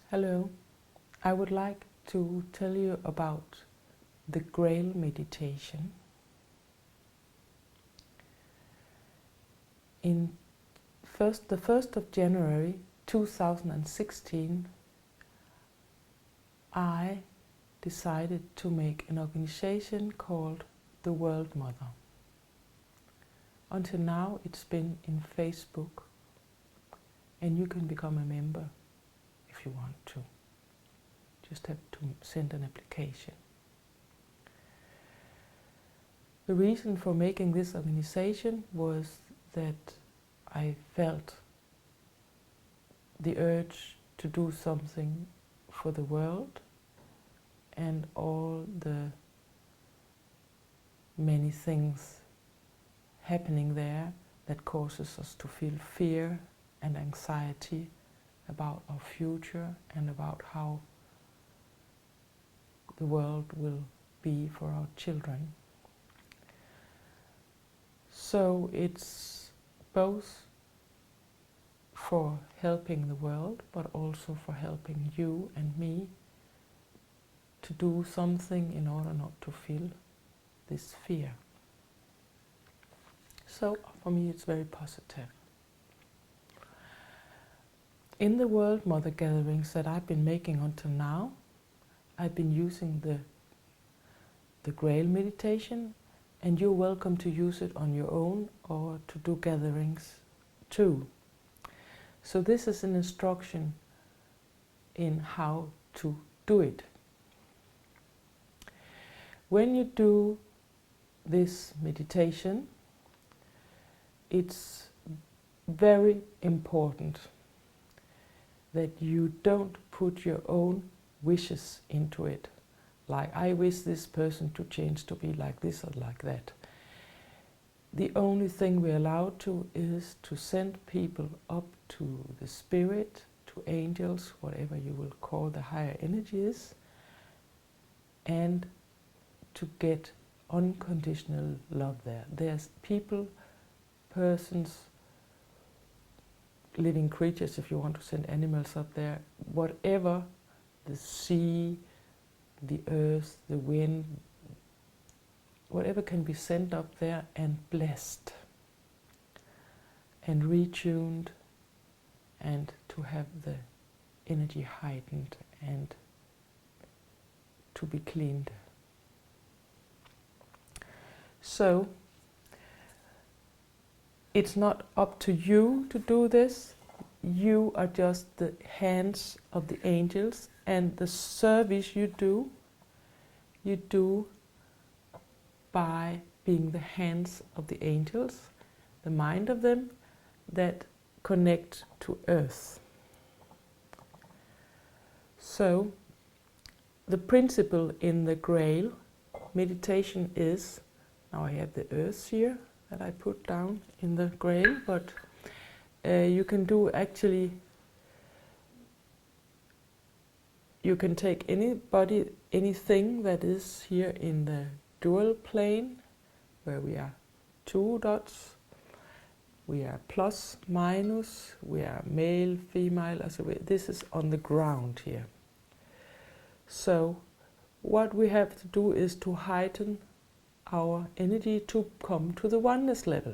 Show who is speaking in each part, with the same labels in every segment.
Speaker 1: Hello, I would like to tell you about the Grail Meditation. The 1st of January 2016, I decided to make an organization called the World Mother. Until now it's been in Facebook, and you can become a member if you want to. Just have to send an application. The reason for making this organization was that I felt the urge to do something for the world and all the many things happening there that causes us to feel fear and anxiety about our future and about how the world will be for our children. So it's both for helping the world, but also for helping you and me to do something in order not to feel this fear. So for me it's very positive. In the World Mother gatherings that I've been making until now, I've been using the Grail Meditation, and you're welcome to use it on your own or to do gatherings too. So this is an instruction in how to do it. When you do this meditation, it's very important that you don't put your own wishes into it. Like, I wish this person to change to be like this or like that. The only thing we're allowed to is to send people up to the spirit, to angels, whatever you will call the higher energies, and to get unconditional love there. There's people, persons, living creatures, if you want to send animals up there, whatever, the sea, the earth, the wind, whatever can be sent up there and blessed and retuned, and to have the energy heightened and to be cleaned. So it's not up to you to do this. You are just the hands of the angels, and the service you do by being the hands of the angels, the mind of them that connect to earth. So the principle in the Grail meditation is, now I have the earth here that I put down in the Grail, but you can do actually, you can take anything that is here in the dual plane, where we are two dots, we are plus, minus, we are male, female, this is on the ground here. So what we have to do is to heighten our energy to come to the oneness level.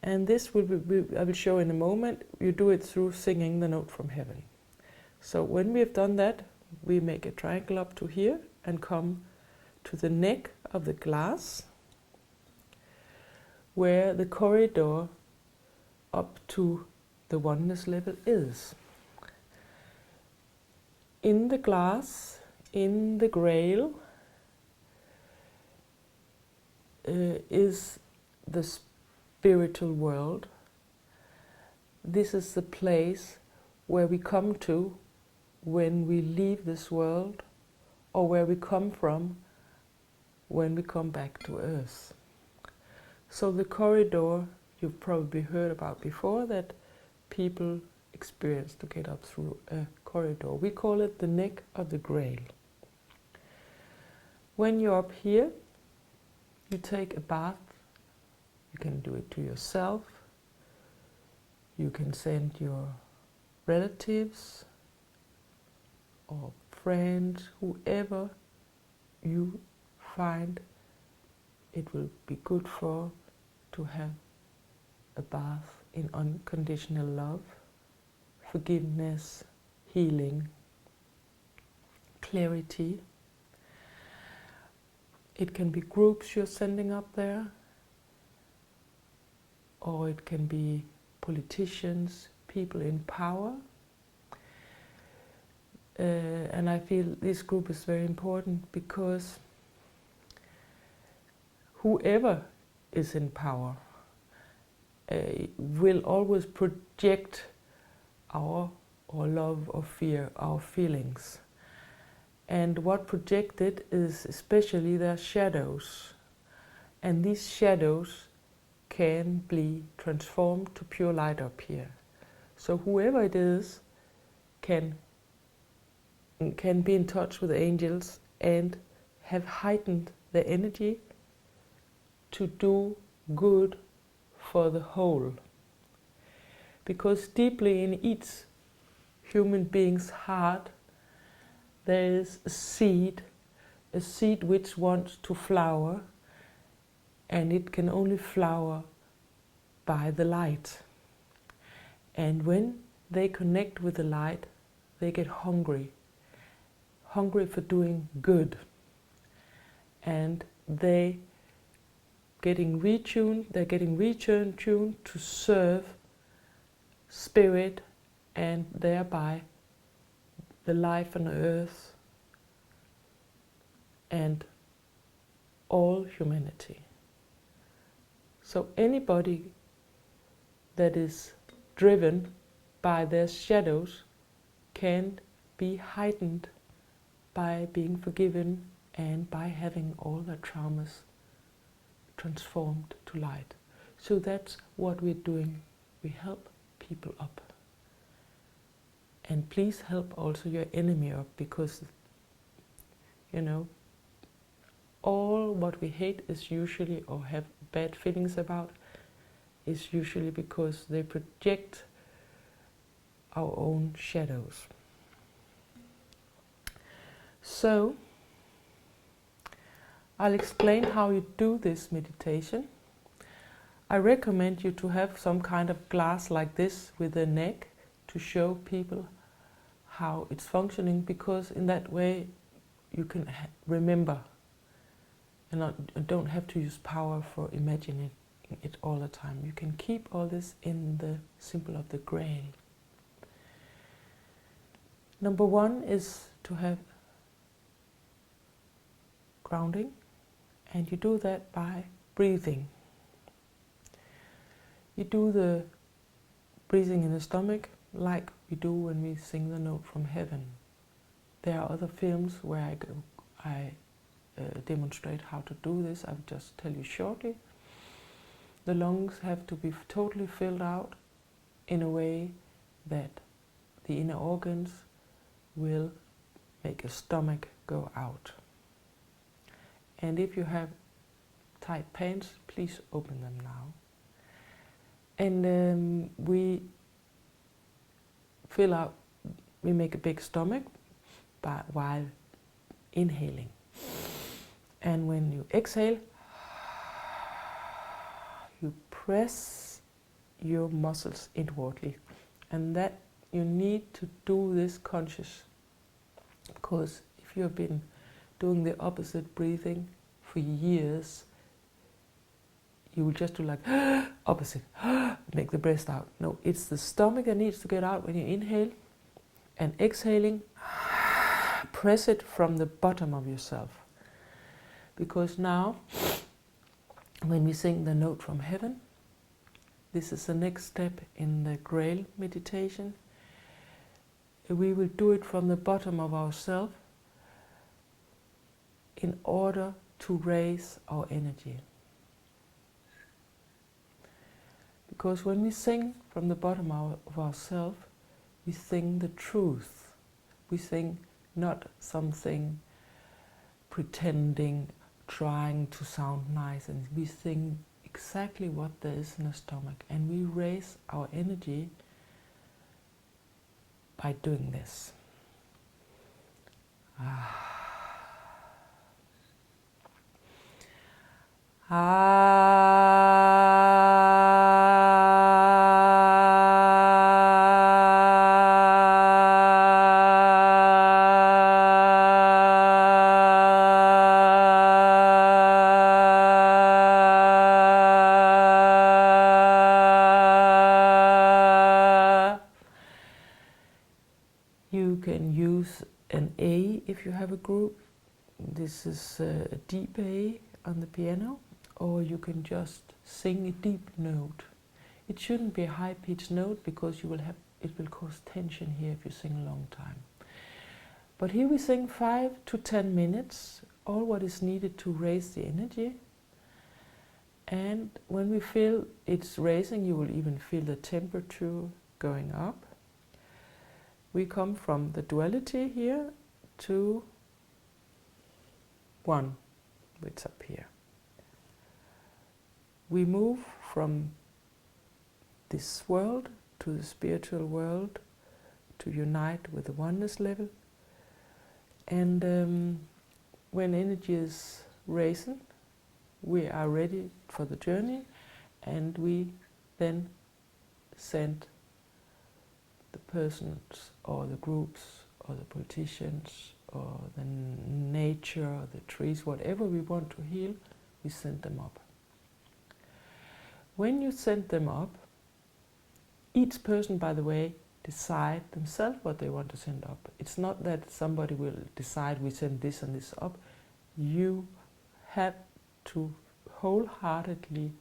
Speaker 1: And this will be, I will show in a moment. You do it through singing the note from heaven. So when we have done that, we make a triangle up to here and come to the neck of the glass, where the corridor up to the oneness level is. In the glass, in the Grail, is the spiritual world. This is the place where we come to when we leave this world, or where we come from when we come back to earth. So the corridor you've probably heard about before, that people experience to get up through a corridor. We call it the neck of the Grail. When you're up here, you take a bath. You can do it to yourself. You can send your relatives, or friends, whoever you find it will be good for, to have a bath in unconditional love, forgiveness, healing, clarity. It can be groups you're sending up there, or it can be politicians, people in power. And I feel this group is very important because whoever is in power will always project our or love or fear, our feelings. And what projected is especially their shadows. And these shadows can be transformed to pure light up here. So whoever it is can be in touch with the angels and have heightened the energy to do good for the whole. Because deeply in each human being's heart there is a seed which wants to flower, and it can only flower by the light. And when they connect with the light, they get hungry for doing good. And they're getting retuned to serve spirit and thereby the life on earth and all humanity. So anybody that is driven by their shadows can be heightened by being forgiven and by having all their traumas transformed to light. So that's what we're doing. We help people up. And please help also your enemy up, because, all what we hate is usually, or have bad feelings about, is usually because they project our own shadows. So, I'll explain how you do this meditation. I recommend you to have some kind of glass like this with a neck to show people how it's functioning, because in that way you can remember and don't have to use power for imagining it all the time. You can keep all this in the symbol of the Grail. Number one is to have grounding, and you do that by breathing. You do the breathing in the stomach like we do when we sing the note from heaven. There are other films where I demonstrate how to do this. I'll just tell you shortly. The lungs have to be totally filled out in a way that the inner organs will make a stomach go out. And if you have tight pants, please open them now. And we make a big stomach while inhaling. And when you exhale, you press your muscles inwardly. And that you need to do this conscious, because if you have been doing the opposite breathing for years, you will just do like opposite, make the breath out. No, it's the stomach that needs to get out when you inhale, and exhaling, press it from the bottom of yourself. Because now, when we sing the note from heaven, this is the next step in the Grail meditation. We will do it from the bottom of ourselves in order to raise our energy. Because when we sing from the bottom of ourselves, we sing the truth. We sing not something pretending, trying to sound nice, and we sing exactly what there is in the stomach, and we raise our energy by doing this. You can use an A if you have a group. This is a deep A on the piano, or you can just sing a deep note. It shouldn't be a high-pitched note because it will cause tension here if you sing a long time. But here we sing 5 to 10 minutes, all what is needed to raise the energy. And when we feel it's raising, you will even feel the temperature going up. We come from the duality here to 1, which is up here. We move from this world to the spiritual world to unite with the oneness level. And when energy is raising, we are ready for the journey, and we then send the persons or the groups or the politicians or the nature or the trees, whatever we want to heal, we send them up. When you send them up, each person, by the way, decide themselves what they want to send up. It's not that somebody will decide we send this and this up. You have to wholeheartedly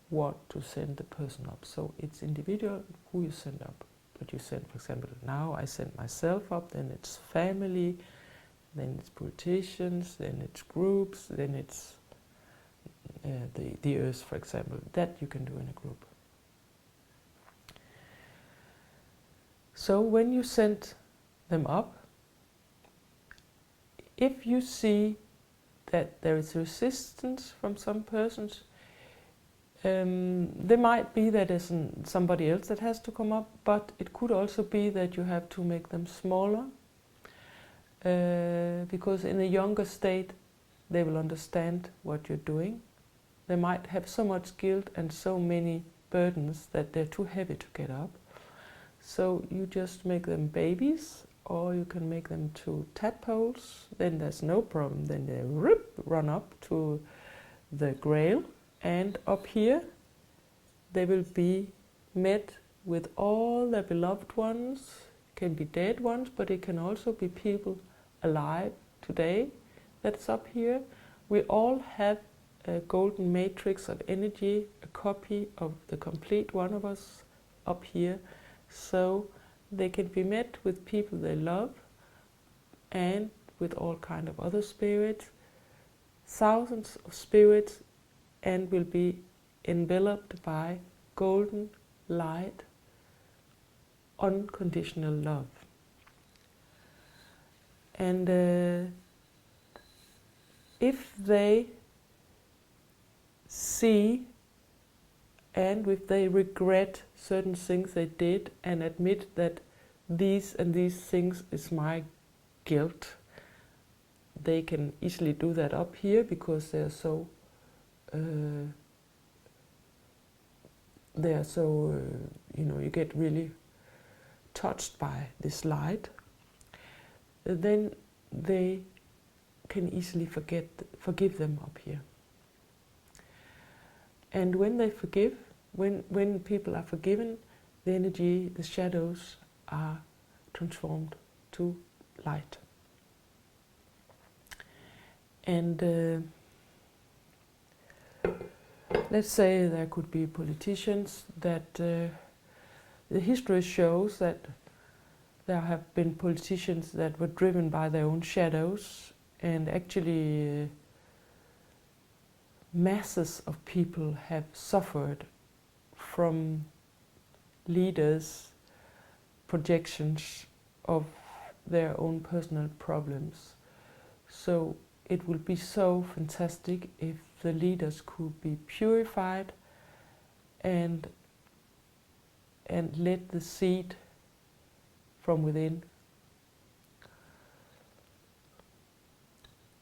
Speaker 1: want to send the person up. So it's individual who you send up. But you send, for example, now I send myself up, then it's family, then it's politicians, then it's groups, then it's the earth, for example. That you can do in a group. So when you send them up, if you see that there is resistance from some persons, there might be that there's somebody else that has to come up, but it could also be that you have to make them smaller, because in a younger state they will understand what you're doing. They might have so much guilt and so many burdens that they're too heavy to get up. So you just make them babies, or you can make them to tadpoles, then there's no problem. Then they run up to the Grail, and up here they will be met with all their beloved ones. It can be dead ones, but it can also be people alive today that's up here. We all have a golden matrix of energy, a copy of the complete one of us up here. So they can be met with people they love and with all kind of other spirits, thousands of spirits, and will be enveloped by golden light, unconditional love. And if they see and if they regret certain things they did and admit that these and these things is my guilt, they can easily do that up here because they are so you get really touched by this light. Then they can easily forgive them up here. And when they forgive, when people are forgiven, the energy, the shadows are transformed to light. And let's say there could be politicians that the history shows that there have been politicians that were driven by their own shadows, and actually masses of people have suffered from leaders' projections of their own personal problems. So it would be so fantastic if the leaders could be purified and let the seed from within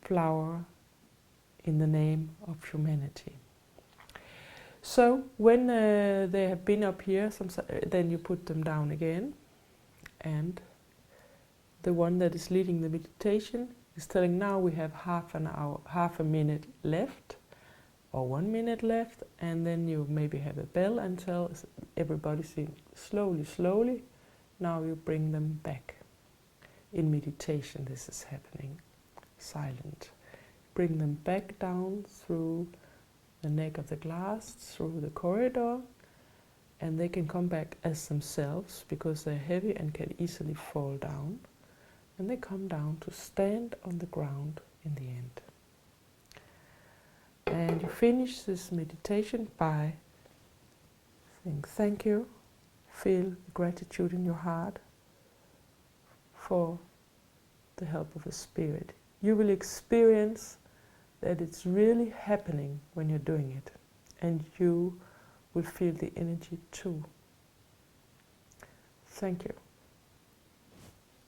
Speaker 1: flower in the name of humanity. So when they have been up here, then you put them down again, and the one that is leading the meditation is telling, now we have half a minute left, or 1 minute left, and then you maybe have a bell and tell everybody, slowly, now you bring them back. In meditation this is happening, silent. Bring them back down through the neck of the glass, through the corridor, and they can come back as themselves because they're heavy and can easily fall down. And they come down to stand on the ground in the end. And you finish this meditation by saying thank you, feel gratitude in your heart for the help of the Spirit. You will experience that it's really happening when you're doing it, and you will feel the energy too. Thank you.